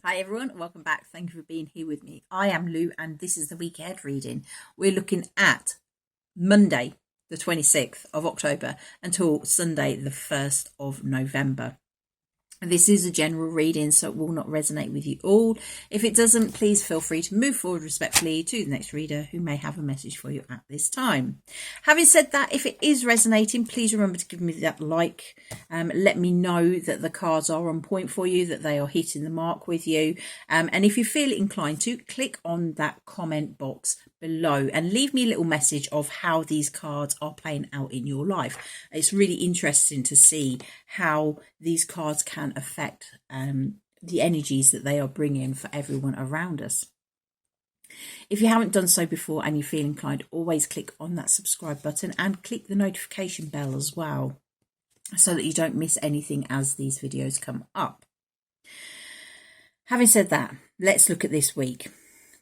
Hi everyone, welcome back. Thank you for being here with me. I am Lou and this is the week ahead reading. We're looking at Monday the 26th of October until Sunday the 1st of November. This is a general reading, so it will not resonate with you all. If it doesn't, please feel free to move forward respectfully to the next reader who may have a message for you at this time. Having said that, if it is resonating, please remember to give me that like. Let me know that the cards are on point for you, that they are hitting the mark with you. And if you feel inclined to, click on that comment box below and leave me a little message of how these cards are playing out in your life. It's really interesting to see how these cards can affect the energies that they are bringing for everyone around us. If you haven't done so before and you feel inclined, always click on that subscribe button and click the notification bell as well, so that you don't miss anything as these videos come up. Having said that, let's look at this week.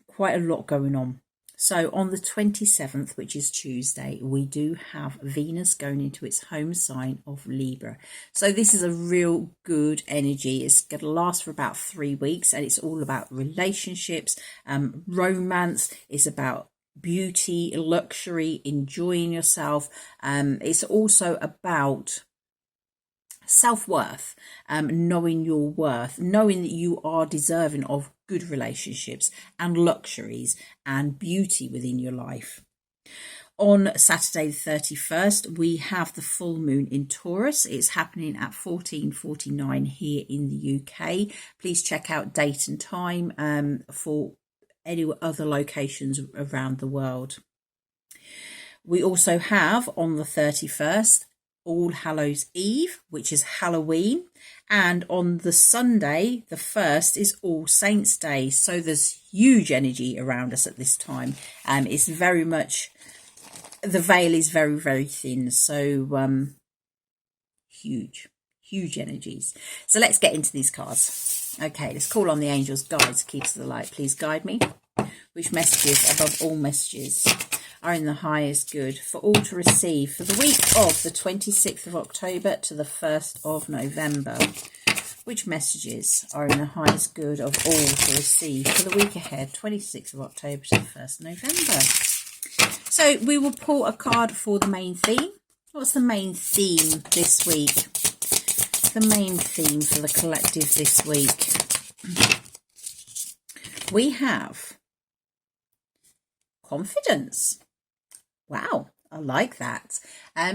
Quite a lot going on. So on the 27th, which is Tuesday, we do have Venus going into its home sign of Libra. So this is a real good energy. It's going to last for about 3 weeks and it's all about relationships, romance. It's about beauty, luxury, enjoying yourself. It's also about self-worth, knowing your worth, knowing that you are deserving of good relationships and luxuries and beauty within your life. On Saturday the 31st, we have the full moon in Taurus. It's happening at 14:49 here in the UK. Please check out date and time for any other locations around the world. We also have on the 31st All Hallows Eve, which is Halloween, and on the Sunday the 1st is All Saints Day. So there's huge energy around us at this time. It's very much, the veil is very thin, so huge energies. So let's get into these cards. Okay, let's call on the angels, guides, keepers of the light. Please guide me. Which messages above all messages are in the highest good for all to receive for the week of the 26th of October to the 1st of November? Which messages are in the highest good of all to receive for the week ahead, 26th of October to the 1st of November? So we will pull a card for the main theme. What's the main theme this week? The main theme for the collective this week. We have confidence. Wow, I like that.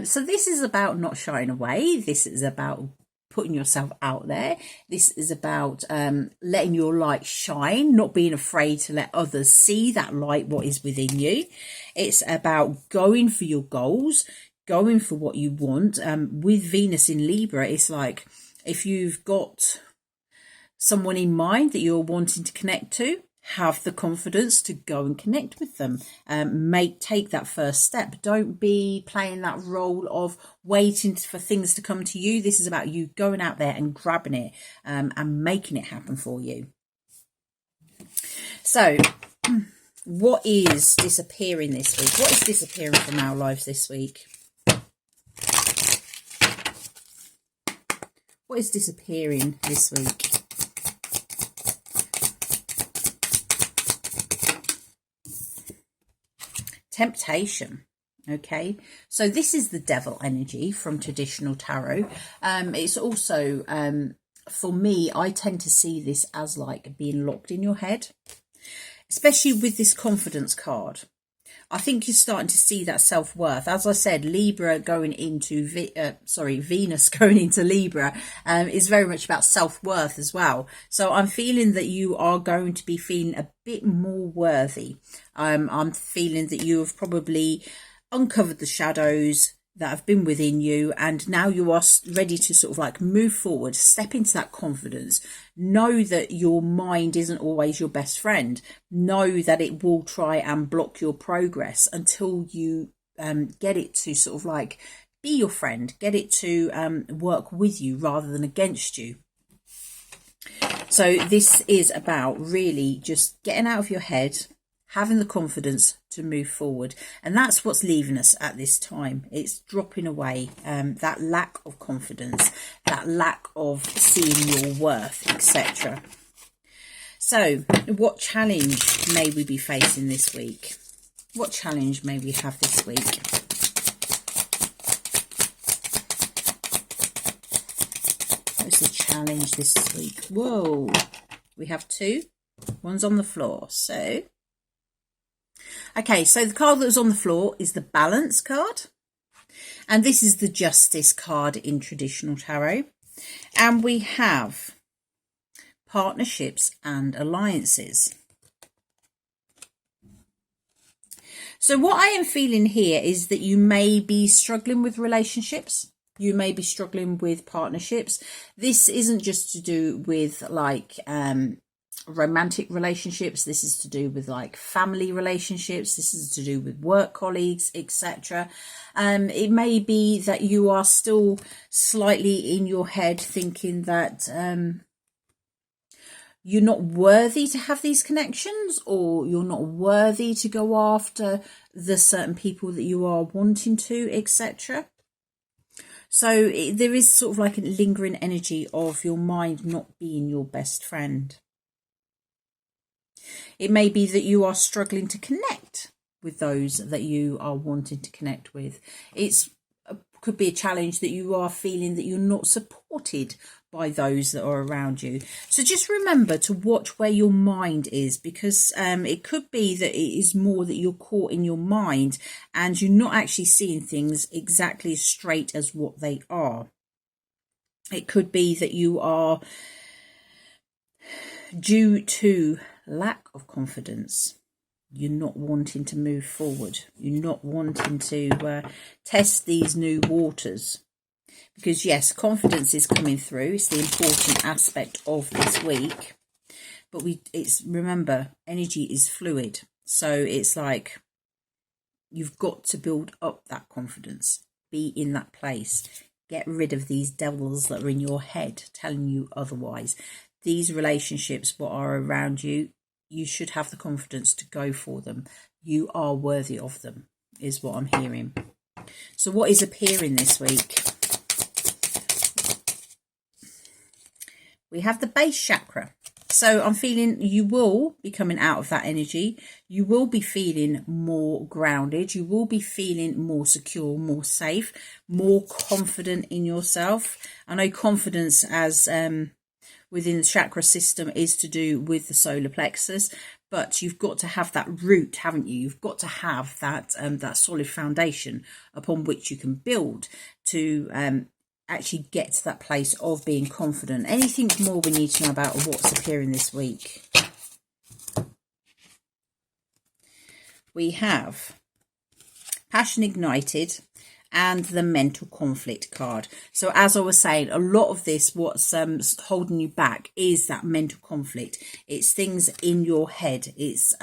So this is about not shying away. This is about putting yourself out there. This is about letting your light shine, not being afraid to let others see that light, what is within you. It's about going for your goals, going for what you want. With Venus in Libra, it's like if you've got someone in mind that you're wanting to connect to, have the confidence to go and connect with them. Take that first step. Don't be playing that role of waiting for things to come to you. This is about you going out there and grabbing it and making it happen for you. So what is disappearing this week? What is disappearing from our lives this week? What is disappearing this week? Temptation. Okay, so this is the devil energy from traditional tarot. It's also for me, I tend to see this as like being locked in your head, especially with this confidence card. I think you're starting to see that self-worth. As I said, Libra going into Venus going into Libra is very much about self-worth as well. So I'm feeling that you are going to be feeling a bit more worthy. I'm feeling that you have probably uncovered the shadows that have been within you, and now you are ready to sort of like move forward, step into that confidence. Know that your mind isn't always your best friend. Know that it will try and block your progress until you get it to sort of like be your friend, get it to work with you rather than against you. So this is about really just getting out of your head, having the confidence to move forward. And that's what's leaving us at this time. It's dropping away, that lack of confidence, that lack of seeing your worth, etc. So what challenge may we be facing this week? What challenge may we have this week? What's the challenge this week? Whoa, we have two. One's on the floor. So, okay, so the card that was on the floor is the Balance card. And this is the Justice card in traditional tarot. And we have partnerships and alliances. So what I am feeling here is that you may be struggling with relationships. You may be struggling with partnerships. This isn't just to do with like romantic relationships. This is to do with like family relationships. This is to do with work colleagues, etc. It may be that you are still slightly in your head thinking that you're not worthy to have these connections, or you're not worthy to go after the certain people that you are wanting to, etc. So there is sort of like a lingering energy of your mind not being your best friend. It may be that you are struggling to connect with those that you are wanting to connect with. Could be a challenge that you are feeling that you're not supported by those that are around you. So just remember to watch where your mind is, because it could be that it is more that you're caught in your mind and you're not actually seeing things exactly as straight as what they are. It could be that you are, due to lack of confidence, you're not wanting to move forward. You're not wanting to test these new waters. Because yes, confidence is coming through. It's the important aspect of this week. But remember, energy is fluid. So it's like you've got to build up that confidence. Be in that place. Get rid of these devils that are in your head telling you otherwise. These relationships, what are around you, you should have the confidence to go for them. You are worthy of them, is what I'm hearing. So what is appearing this week? We have the base chakra. So I'm feeling you will be coming out of that energy. You will be feeling more grounded. You will be feeling more secure, more safe, more confident in yourself. I know confidence as within the chakra system is to do with the solar plexus, but you've got to have that root, haven't you? You've got to have that that solid foundation upon which you can build to actually get to that place of being confident. Anything more we need to know about what's appearing this week? We have Passion Ignited and the Mental Conflict card. So as I was saying, a lot of this, what's holding you back is that mental conflict. It's things in your head. It's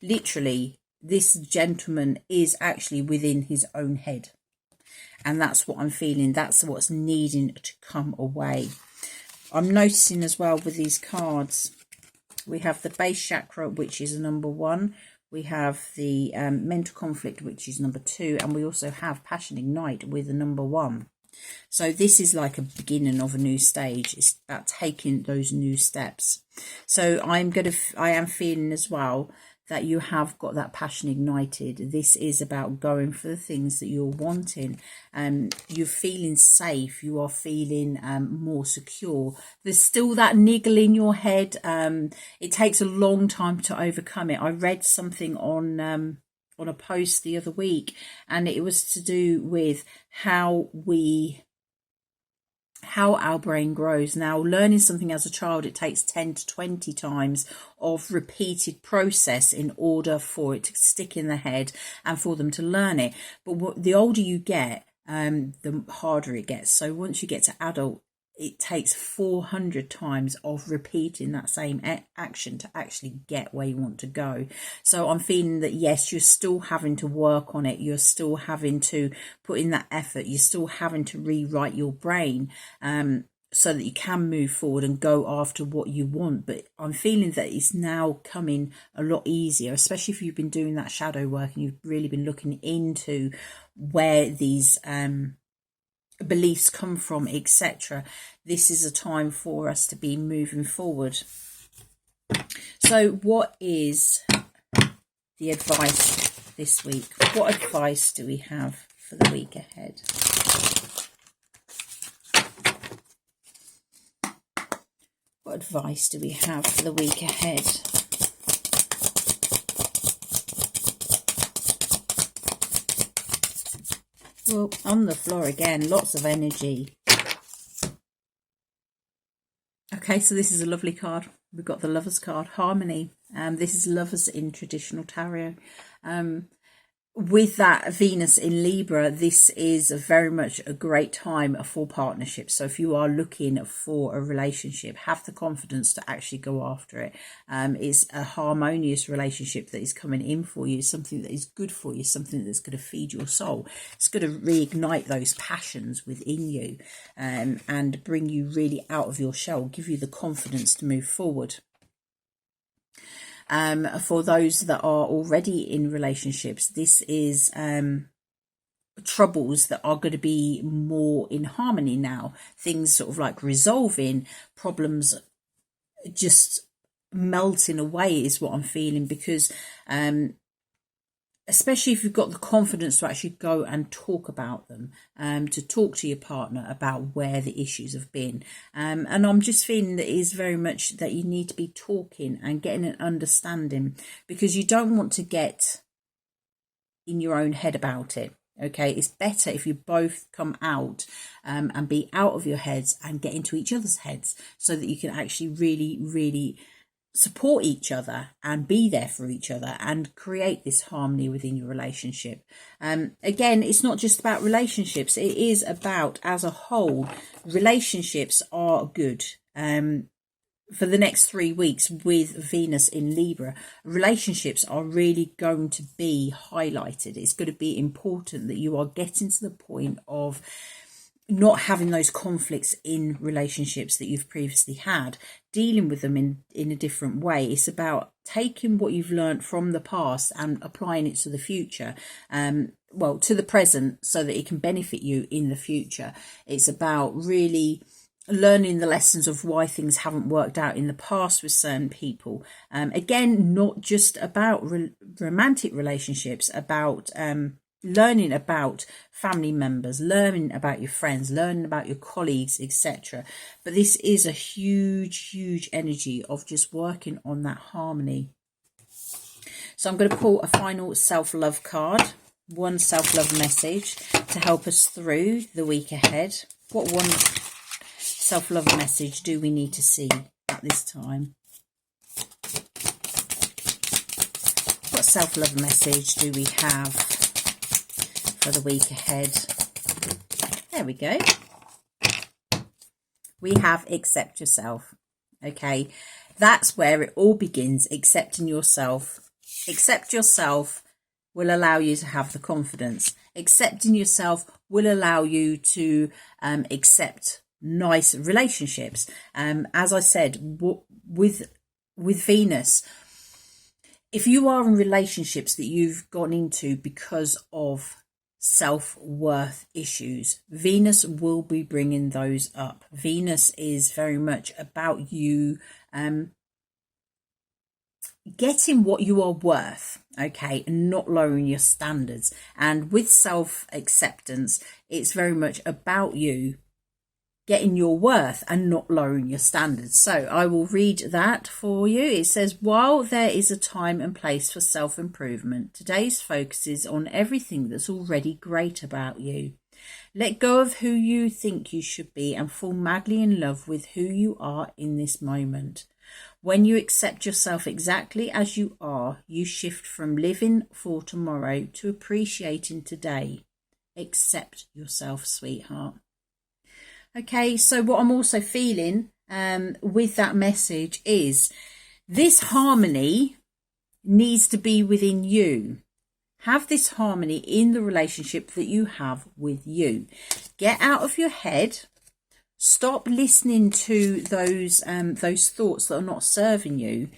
literally, this gentleman is actually within his own head. And that's what I'm feeling. That's what's needing to come away. I'm noticing as well with these cards, we have the base chakra, which is number 1. We have the mental conflict, which is number 2. And we also have Passion Ignite with the number 1. So this is like a beginning of a new stage. It's about taking those new steps. So I am feeling as well that you have got that passion ignited. This is about going for the things that you're wanting. You're feeling safe. You are feeling more secure. There's still that niggle in your head. It takes a long time to overcome it. I read something on a post the other week, and it was to do with how our brain grows. Now, learning something as a child, it takes 10 to 20 times of repeated process in order for it to stick in the head and for them to learn it. But the older you get, the harder it gets. So once you get to adult, it takes 400 times of repeating that same action to actually get where you want to go. So I'm feeling that, yes, you're still having to work on it. You're still having to put in that effort. You're still having to rewrite your brain so that you can move forward and go after what you want. But I'm feeling that it's now coming a lot easier, especially if you've been doing that shadow work and you've really been looking into where these beliefs come from, etc. This is a time for us to be moving forward. So what is the advice this week? What advice do we have for the week ahead? What advice do we have for the week ahead? Well, on the floor again, lots of energy. Okay, so this is a lovely card. We've got the Lovers card, Harmony. This is Lovers in traditional tarot. With that Venus in Libra, this is very much a great time for partnerships. So if you are looking for a relationship, have the confidence to actually go after it. It's a harmonious relationship that is coming in for you, something that is good for you, something that's going to feed your soul. It's going to reignite those passions within you, and bring you really out of your shell, give you the confidence to move forward. For those that are already in relationships, this is troubles that are going to be more in harmony now. Things sort of like resolving, problems just melting away is what I'm feeling, because especially if you've got the confidence to actually go and talk about them, to talk to your partner about where the issues have been. And I'm just feeling that it is very much that you need to be talking and getting an understanding, because you don't want to get in your own head about it. Okay, it's better if you both come out and be out of your heads and get into each other's heads, so that you can actually really support each other and be there for each other and create this harmony within your relationship. Again, it's not just about relationships, it is about, as a whole, relationships are good. For the next 3 weeks with Venus in Libra, relationships are really going to be highlighted. It's going to be important that you are getting to the point of not having those conflicts in relationships that you've previously had, dealing with them in a different way. It's about taking what you've learned from the past and applying it to the future, well, to the present, so that it can benefit you in the future. It's about really learning the lessons of why things haven't worked out in the past with certain people. Again, not just about romantic relationships, about learning about family members, learning about your friends, learning about your colleagues, etc. But this is a huge energy of just working on that harmony. So I'm going to pull a final self-love card, one self-love message to help us through the week ahead. What one self-love message do we need to see at this time? What self-love message do we have for the week ahead? There we go. We have accept yourself. Okay, that's where it all begins. Accepting yourself. Accept yourself will allow you to have the confidence. Accepting yourself will allow you to accept nice relationships. As I said, with Venus, if you are in relationships that you've gone into because of self-worth issues, Venus will be bringing those up. Venus is very much about you getting what you are worth, okay, and not lowering your standards. And with self-acceptance, it's very much about you getting your worth and not lowering your standards. So I will read that for you. It says, while there is a time and place for self-improvement, today's focus is on everything that's already great about you. Let go of who you think you should be and fall madly in love with who you are in this moment. When you accept yourself exactly as you are, you shift from living for tomorrow to appreciating today. Accept yourself, sweetheart. Okay, so what I'm also feeling with that message is this harmony needs to be within you. Have this harmony in the relationship that you have with you. Get out of your head. Stop listening to those thoughts that are not serving you.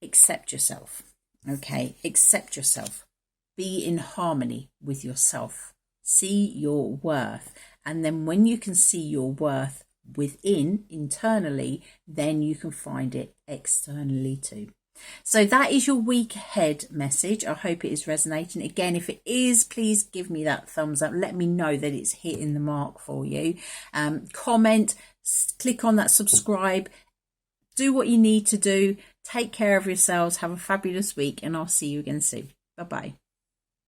Accept yourself. Okay, accept yourself. Be in harmony with yourself. See your worth. And then when you can see your worth, within internally, then you can find it externally too. So that is your week ahead message. I hope it is resonating. Again, if it is, please give me that thumbs up. Let me know that it's hitting the mark for you. Comment, click on that subscribe. Do what you need to do. Take care of yourselves. Have a fabulous week, and I'll see you again soon. Bye-bye.